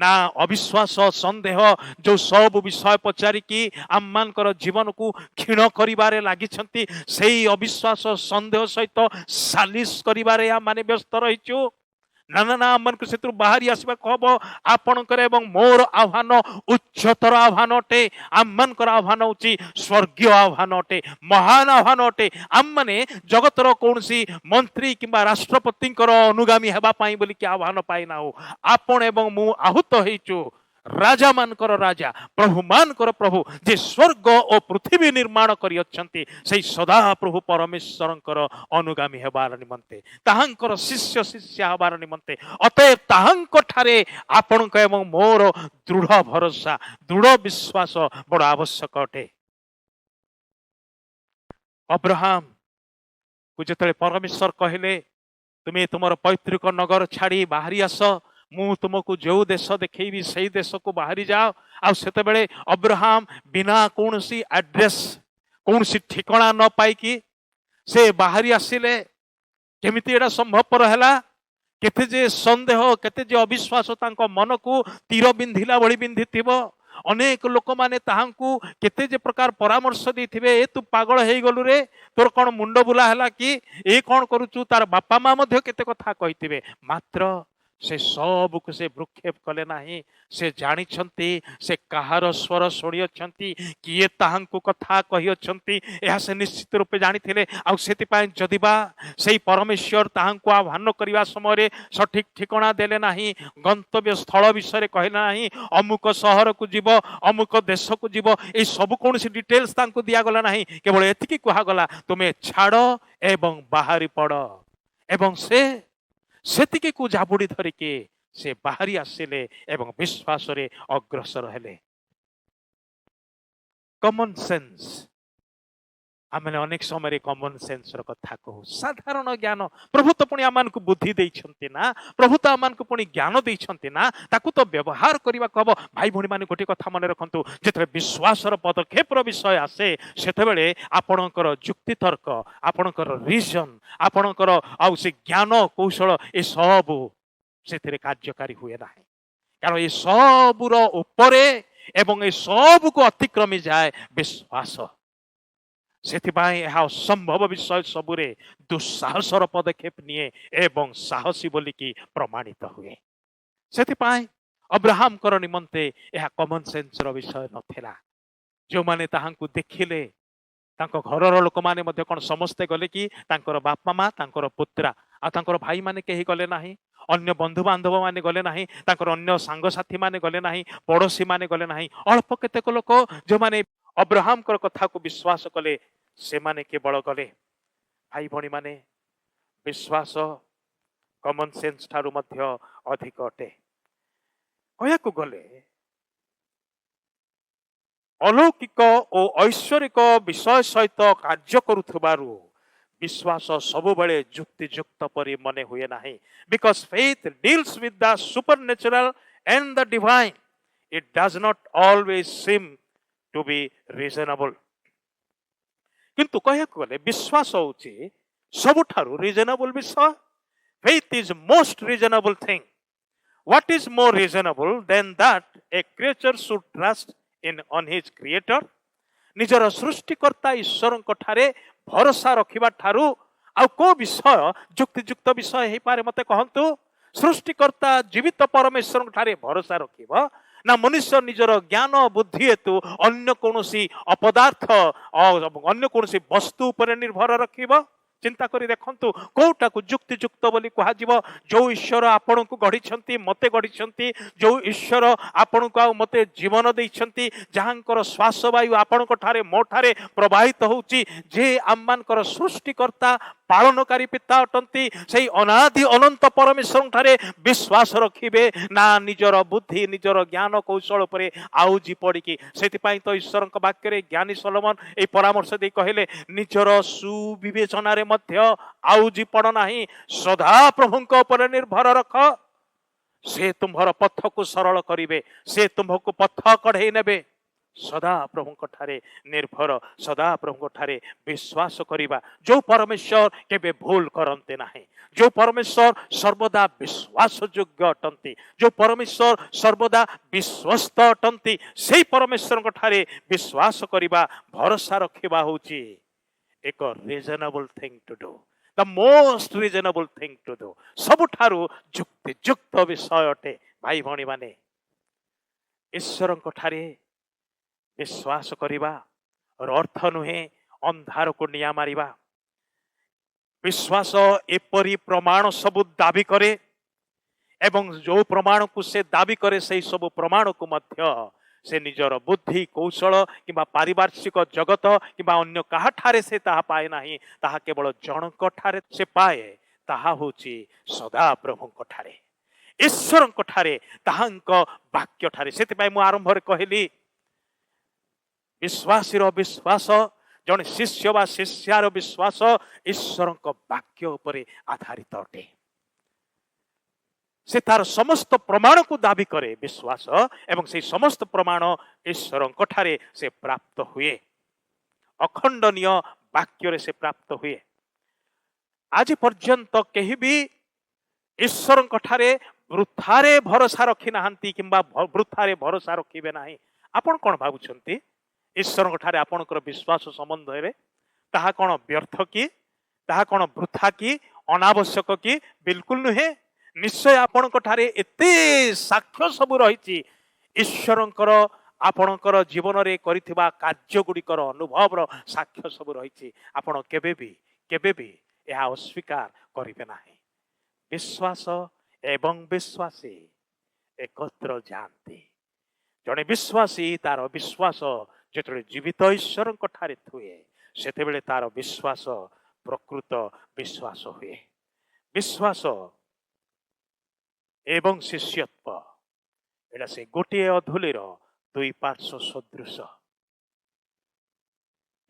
ना अविश्वास संदेह जो सब विषय पचारिकी आम मानकर जीवन को क्षीण करिबारे लागिछंती सेही अविश्वास संदेह सहित सालिश करिबारे आम माने व्यस्त रहिछु ना ना ना मन को सेतु बाहरी आसबा कहब आपणकर एवं मोर आह्वान उच्चतर आह्वान अटे आम मानकर आह्वान होची स्वर्गीय आह्वान अटे महान आह्वान अटे आम माने जगतर कौनसी मंत्री किंबा राष्ट्रपतिंकर अनुगामी हेबा पाई बोली कि आह्वान पाई ना हो आपण एवं मु आहुत हेचु राजा मानकर राजा प्रभु मानकर प्रभु जे स्वर्ग और पृथ्वी निर्माण करी अछंती सेही सदा प्रभु परमेश्वरंकर अनुगामी हेबार निमंते ताहांकर शिष्य शिष्य हेबार निमंते अतएव ताहांक ठारे आपणक एवं मोर दृढ़ भरोसा दृढ़ विश्वास बड़ आवश्यक अटे अब्राहम को जेतले परमेश्वर कहले तुम्हें तुमर पैतृक नगर छाड़ी बाहरी आस मु तुमको जो देश देखी से देश को बाहरी जाओ आते बेले अब्राहम बिना कौन सी एड्रेस कौन सी ठिकाना न पाई से बाहरी आसिले केमिति एटा संभवपर है केते जे संदेह केते जे अविश्वास तांको मन को तीर बिंधिला भली बिंधिथिबो अनेक लोक माने ताहांकु केते जे प्रकार परामर्श देथिबे ए तू पागल हेई गलु रे तोर कोन मुंड बुला हला कि ए कोन करूचु तार बापा मां मध्ये केते कथा कहिथिबे मात्र से सब को से भ्रुक्षेप कले नाही से जानी छंती से कहार स्वर शुणी छंती किए ताहांकु कथा कहि छंती एहा से निश्चित रूपे जानी थिले आ सेति पाए जदिबा सेही परमेश्वर ताहांकु आह्वान करिवा समय सठिक ठिकाना देले नाही गंतव्य स्थल विषय कहले नाही अमुक शहर को जीव अमुक देश को जीव ए सब कौन सी डिटेल्स तांकु दिया गला नाही केवल एतिकी कहा गला तुमे छाड़ एवं बाहरी पड़ एवं सेतिके को जाबुड़ी धरिके से बाहरी आसिले एवं विश्वास रे अग्रसर हेले कॉमन सेंस आम अनेक समय कमन सेन्स कथा कहू साधारण ज्ञान प्रभु तो पुणी आम बुद्धि देइछन्ति ना प्रभु तो आम पुणी ज्ञान देइछन्ति ना ताकू तो व्यवहार करने को हम भाई भौणी मैंने गोटे कथा मन रखु जिते विश्वासर पदक्षेप विषय आसे से आपणकर जुक्ति तर्क आपणकर रिजन आपणकर आउ से ज्ञान कौशल ये सबू से कार्यकारी हुए ना कारण ये सबूर उपरे एवं ये सब को अतिक्रमी जाए विश्वास सेथिपाई यह असंभव विषय सबुरे दुस्साहसर पदक्षेप निए एवं साहसी बोलिकी प्रमाणित हुए सेथिपाई अब्राहम कर निमंते यह कमन सेन्स विषय नथिला जो माने ताहांकु देखिले तांको घरर लोक माने मध्य कोन समस्ते गले कि तांकर बापा माँ तांकर पुत्रा आ तांकर भाई माने केही गले नाही अन्य बंधु बांधव माने गले नाही तांकर अन्य सांग साथी माने गले नाही पड़ोसी माने गले नाही अल्प केतेक लोक जो माने अब्राहम कर कथा को विश्वास कले से माने केवल गले भाई भणी माने विश्वास कमन सेन्स ठारू मध्य अधिक अटे कहयाकु गले अलौकिक और ऐश्वरिक विषय सहित कार्य करुथबारु विश्वास सब बड़े जुक्तियुक्त परि मने हुए नाही because faith deals with the supernatural and the divine it does not always seem to be reasonable किंतु कहयाकु गले विश्वास होची सबुठारु रिजनेबल विषय faith is most reasonable thing what is more reasonable than that a creature should trust in on his creator निजर सृष्टिकर्ता ईश्वर ठारे भरोसा रखिबा ठारू आ को विषय जुक्तियुक्त विषय हे पारे मते कहंतु सृष्टिकर्ता जीवित परमेश्वर ठारे भरोसा रखिबा ना मनुष्य निजर ज्ञान बुद्धि हेतु अन्य कोनोसी अपदार्थ अन्य कोनोसी वस्तु उपर निर्भर रखिबा चिंता करी देखंतु कोटा को जुक्तियुक्त बोली कहा जीव जो ईश्वर आपण को गढ़ी मते गढ़ी जो ईश्वर आपण को मते जीवन देइछंती जहांकर श्वास वायु आपण को ठारे मो ठारे प्रवाहित होउची जे आम्मानकर सृष्टिकर्ता पालनकारी पिता अटंती से अनादि अनंत परमेश्वर ठारे विश्वास रखिबे ना निजर बुद्धि निजर ज्ञान कौशल उपरे आउजी पड़िकी सेतिपाई तो ईश्वर वाक्य रे ज्ञानी सोलोमन ए परामर्श दे कहले निजर सुविवेचना रे मध्य आउजी पड़ नाही सदा प्रभुंक उपर निर्भर रख से तुम्हर पथ को सरल करिवे से तुम्हको पथ कढ़ई नेबे सदा प्रभु ठारे निर्भर सदा प्रभु ठारे विश्वास करिबा जो परमेश्वर केबे भूल करते नाही जो परमेश्वर सर्वदा विश्वास योग्य अटंती जो परमेश्वर सर्वदा विश्वस्त अटंती से परमेश्वर ठारे विश्वास करिबा भरोसा रखिबा होची एक reasonable thing to do the most reasonable thing to do सबुठारु जुक्तियुक्त विषय अटे भाई भणी माने ईश्वर ठारे विश्वास करिबा और अर्थ नुहे अंधार को निया मारिबा विश्वास एपरी प्रमाण सब दाबी करे एवं जो प्रमाण को से दाबी करे से सब प्रमाण को मध्य से निजर बुद्धि कौशल किंबा पारिपार्श्विक जगत किंबा अन्य काहा ठारे से ताहा पाए नाही ताहा केवल जनक ठारे से पाए ताहा होची सदा प्रभुंक ठारे ईश्वरंक ठारे ताहांक वाक्य ठारे सेति पई मु आरंभ रे कहली विश्वासी विश्वास जन शिष्य बा शिष्यार विश्वास ईश्वर वाक्य उपरे आधारित अटे से तार समस्त प्रमाण को दाबी करे विश्वास एवं से समस्त प्रमाण ईश्वर ठारे से प्राप्त हुए अखंडनीय वाक्य रे से प्राप्त हुए आज पर्यंत केही भी ईश्वर ठारे वृथारे भरोसा रखी नाहंती किंबा वृथारे भरोसा रखिबे नाही आपण कोन भाबुछंती ईश्वर ठारे आपणकर विश्वास संबंध रे ताहा कोन व्यर्थ की ताहा कोन वृथा की अनावश्यक की बिल्कुल नुहे निश्चय आपणकर ठारे एते साक्ष्य सब रहिछि ईश्वरंकर आपणकर जीवन रे करिथिबा कार्य गुडिकर अनुभव साक्ष्य सब रहिछि आपण केबे भी यह अस्वीकार करिबे नाही विश्वास एवं विश्वासी एकत्र जानते जने विश्वासी तार विश्वास जेतले जीवित ईश्वर ठारे थुए सेतेबेले तार विश्वास प्रकृत विश्वास हुए विश्वास एवं शिष्यत्व एटा से गोटे अधुलीर दुई पार्श्व सदृश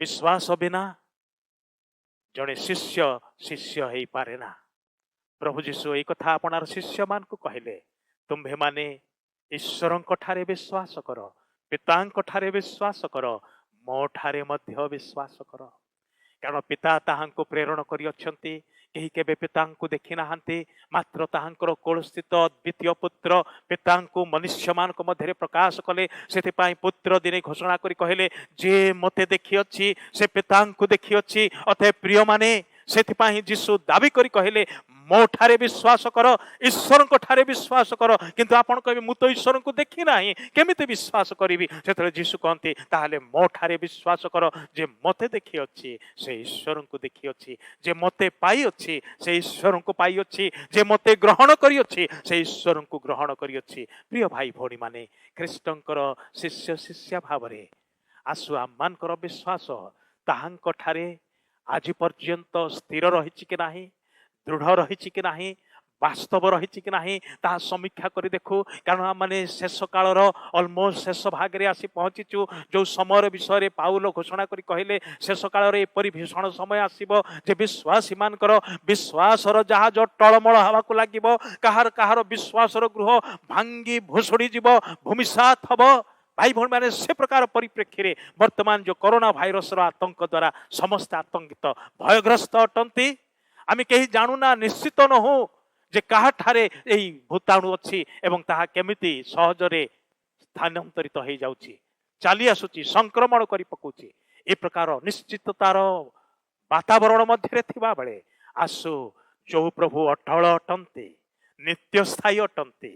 विश्वास बिना जड़े शिष्य शिष्य हो पारे ना। प्रभु जीशु एक कथा आपणार शिष्य मान को कहले, तुम्भे माने ईश्वर ठारे विश्वास कर, पिता ठारे विश्वास कर, मो ठारे मध्य विश्वास कर। कारण पिता ताहांको प्रेरण करी अछंती, केही केबे पितांको देखि नाहांती, मात्र ताहांकर कोल स्थित द्वितीय पुत्र पितांको मनुष्य मानक मध्यरे प्रकाश कले। सेथिपाई पुत्र दिने घोषणा करी कहले, जे मते देखि अछि से पितांको देखि अछि। अतः प्रिय माने सेथिपाई जीशु दाबी करी कहले, मो ठारे विश्वास कर, ईश्वर ठारे विश्वास कर। किंतु आपण कहबे मु तो ईश्वर को देखि नाही, केमिते विश्वास करिवि? सेतरे जीशु कहंती, ताहाले मो ठारे विश्वास कर, जे मते देखि अछि से ईश्वर को देखि अछि, जे मते पाई अछि से ईश्वर को पाई अछि, जे मते ग्रहण करी अछि से ईश्वर को ग्रहण करी अछि। प्रिय भाई भौणी माने, ख्रीष्टंकर शिष्य शिष्या भावरे आसु आमानकर विश्वास ताहांक ठारे आज पर्यंत स्थिर रहिछि कि नाही, दृढ़ रहिछि कि नाही, वास्तव रहिछि कि नाही, ता समीक्षा करी देखु। कारण माने शेष कालर ऑलमोस्ट शेष भागरे आसी पहुंचीचु। जो समय विषय पाउल घोषणा करी कहले, शेष कालर एपरि भीषण समय आसीबो जे विश्वासी मानकर विश्वासर जहाज टळमळ हवाकू लागिबो, काहार काहार विश्वासर गृह भांगी भुसुड़ी जीवो, भूमिसात हबो। भाई भौणी माने से प्रकार परिप्रेक्षी रे वर्तमान जो कोरोना भाइरस आतंक द्वारा समस्त आतंकित भयग्रस्त अटंती। आमे कहीं जानुना, निश्चित न हो जे काहा ठारे एही भूताणु अछि एवं ताहा केमिति सहजरे स्थानांतरित हो जाउछि, चली आसुछि, संक्रमण करी पकउछि। ए प्रकार निश्चिततार वातावरण मध्य थिबा बेले आसु जो प्रभु अटल अटंती, नित्य स्थायी अटंती,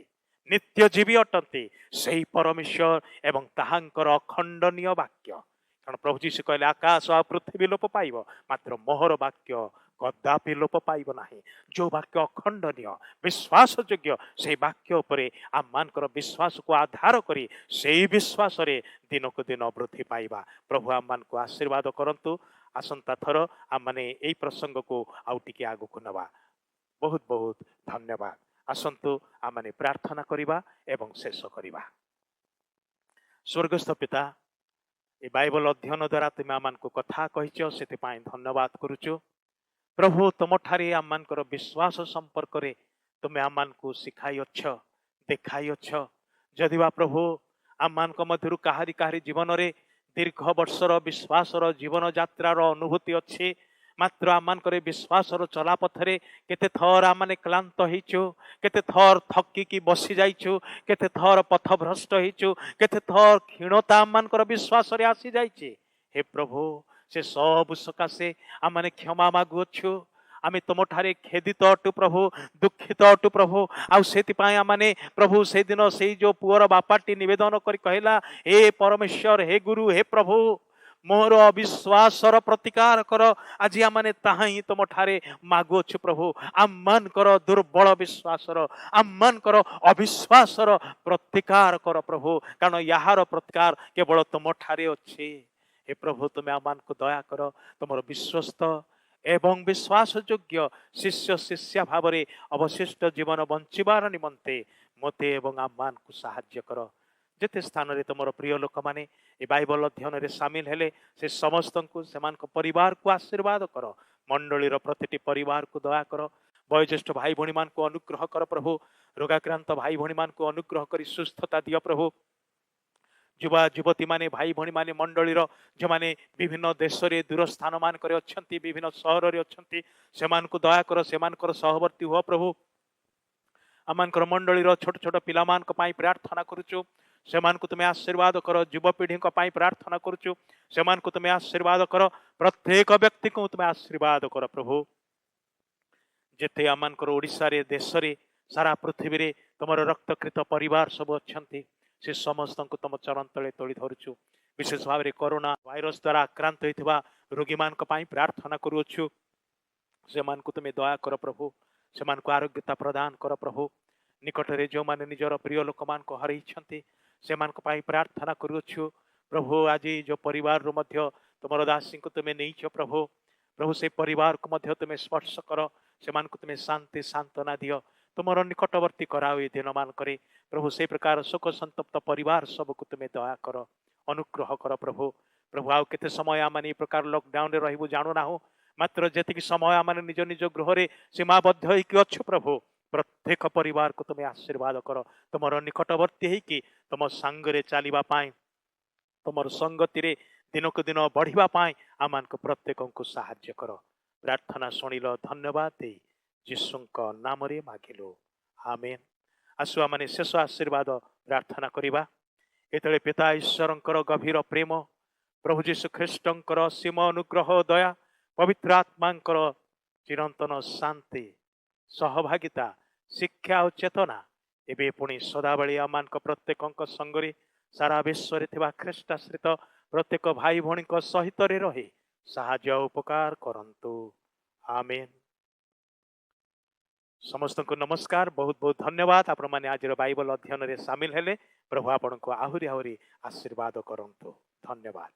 नित्य जीवी अटंती, सेही परमेश्वर एवं ताहांकर अखंडनीय वाक्य। कारण प्रभु जीशु कहले, आकाश आ पृथ्वी लोप पाइब, मात्र मोहर वाक्य कदापि लोप पाइब नाही। जो वाक्य अखंडनीय विश्वास योग्य, से वाक्य उपरे आम मानकर विश्वास को आधार करी सेही विश्वास रे दिन को दिन वृद्धि पाइबा। प्रभु आम मान को आशीर्वाद करंतु। आसंता थर आम माने एई प्रसंग को आउ टिके आगु को नबा। बहुत बहुत धन्यवाद। आसंतु आम माने प्रार्थना करिबा एवं शेष करिबा। स्वर्गस्थ पिता, ए बाइबल अध्ययन द्वारा तुम आम को कथा कहिछ, सेति पाई धन्यवाद करूछु। प्रभु तुम ठारे आम मानकर विश्वास संपर्क रे तुम आम मान को सिखाई अच्छ, देखाई अच्छ। जदिवा प्रभु आम मान मध्यरु काहारी काहारी जीवन रे दीर्घ वर्षर विश्वासर जीवन यात्रार अनुभूति अच्छी, मात्र आम मानकर विश्वासर चला पथरे केते थर आम माने क्लांत होइछु, केते थर थकिकी बसी जाइछु, केते थर पथभ्रष्ट होइछु, केते थर क्षीणता आम मानकर विश्वास रे आसी जाइछि। हे प्रभु, से सब सकाशे आम माने क्षमा मागुअछु। आमे तुम ठारे खेदित अटु प्रभु, दुखित अटु प्रभु। आउ सेति पाई आम माने प्रभु से दिन से जो पुअर बापाटी निवेदन करी कहला, हे परमेश्वर, हे गुरु, हे प्रभु, मोर अविश्वासर प्रतिकार कर। आज आम माने ताहा ही तुम ठारे मागुअछु प्रभु। आम मानकर दुर्बल विश्वासर, आम मानकर अविश्वासर प्रतिकार कर प्रभु, कारण याहार प्रतिकार केवल तुम ठारे अछि। हे प्रभु, तुम्हें आम को दया कर, तुम विश्वस्त एवं विश्वास योग्य शिष्य शिष्या भाव में अवशिष्ट जीवन बंचार निमंते मते एवं आम मान को साहाय्य कर। जिते स्थान रे तुम प्रिय लोक माने ए बाइबल अध्ययन रे सामिल हेले, से समस्त को सेमान को परिवार को आशीर्वाद कर। मंडलीर प्रतिटी परिवार को दया कर। वयोज्येष्ठ भाई भणी मान को अनुग्रह कर प्रभु। रोगाक्रांत भाई भणी मान को अनुग्रह कर सुस्थता दिय प्रभु। युवा युवती माने, भाई भणी माने, मंडलीर जो माने विभिन्न देश रे दूर स्थान मान करे अछंती, विभिन्न शहर रे अछंती, सेमान को दया कर, सेमान कर सहवर्ती हो प्रभु। आमानकर मंडलीर छोट छोट पिला मान को पाई प्रार्थना करूछु, सेमान को तुम्हें आशीर्वाद कर। युवपीढ़ी को पाई प्रार्थना करूछु, सेमान को तुम्हें आशीर्वाद कर। प्रत्येक व्यक्ति को तुम्हें आशीर्वाद कर प्रभु। जेते आमानकर ओडिशा रे, देश रे, सारा पृथ्वी रे तुमर रक्तकृत परिवार सब अछंती, से समस्त को तुम चरण तले तोली धरुछु। विशेष भाव में कोरोना भाइरस द्वारा आक्रांत होइथिबा रोगी मान को पाई प्रार्थना करूछु, सेमान को तुम्हें दया कर प्रभु। सेमान को आरोग्यता प्रदान कर प्रभु। निकट रे जो माने निजर प्रिय लोक मान को हरैछंती, सेमान को पाई प्रार्थना करूछु प्रभु। आज जो परिवार रो मध्य तुमर दासी को तुम्हें नहींछ प्रभु। प्रभु से परिवार को मध्य तुम्हें स्पर्श कर, सेमान को तुम्हें शांति सांत्वना दियो, तुमर निकटवर्ती कराओ ये दिन मान करे प्रभु। से प्रकार शोक संतप्त परिवार सब को तुम्हें दया कर, अनुग्रह कर प्रभु। प्रभु आउ केते समय आम प्रकार लॉकडाउन रे रहबु जानु ना हो, मात्र जेतिक समय आम निज निज गृह सीमाबद्ध होइकी अच्छु प्रभु प्रत्येक परिवार को तुम्हें आशीर्वाद कर तुमर निकटवर्ती होइकी तुम सांगरे चलिबा पाई तुमर संगति रे दिनक दिन बढ़िबा पाई आम प्रत्येक को साहाय्य कर प्रार्थना शुणिल धन्यवाद दे यीशुंक नाम रे मागिलु आमेन। आसु आम शेष आशीर्वाद प्रार्थना करिबा। एतले पिता ईश्वरंकर गभीर प्रेम प्रभु जीशु ख्रीष्टंकर सीम अनुग्रह दया पवित्र आत्मांकर चिरंतन शांति सहभागिता शिक्षा और चेतना एबे पुणी सदाबली आमान प्रत्येक संगरे सारा विश्व थिबा ख्रीष्टाश्रित प्रत्येक भाई भौणी सहित रही साहाय्य उपकार करंतु आमेन। समस्त को नमस्कार बहुत बहुत धन्यवाद आपण माने आज बाइबल अध्ययन रे शामिल हेले प्रभु आपण को आहुरी आहुरी आशीर्वाद करंतु धन्यवाद।